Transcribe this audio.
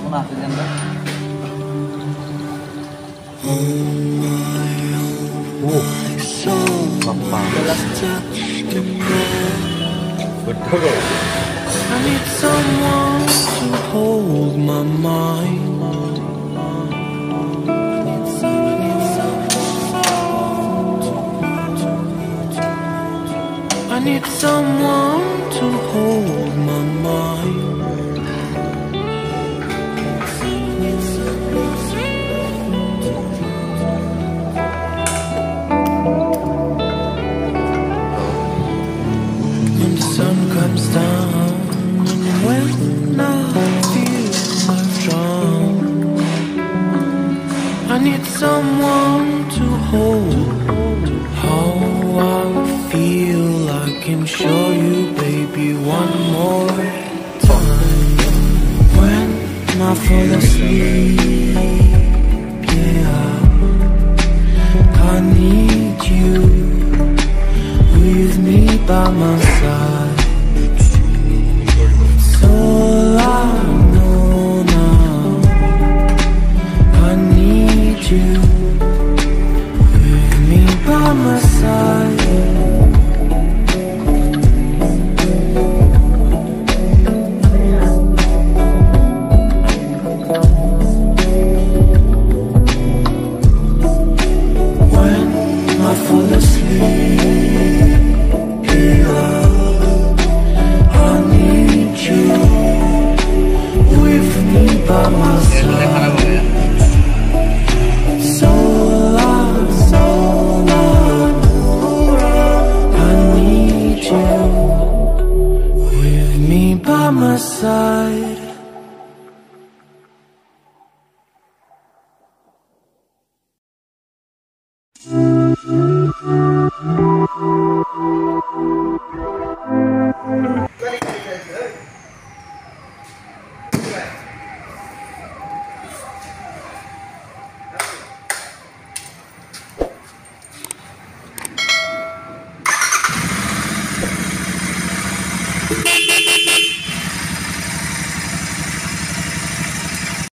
natin yan ba? I need someone to hold my mind. I need someone to hold my mind. When the sun comes down and when I feel I've drowned, I need someone to hold how I feel. I can show you, baby, one more time. When I fall asleep, yeah, I need you with me by my side. It's all I know now. I need you with me by my side. By my side.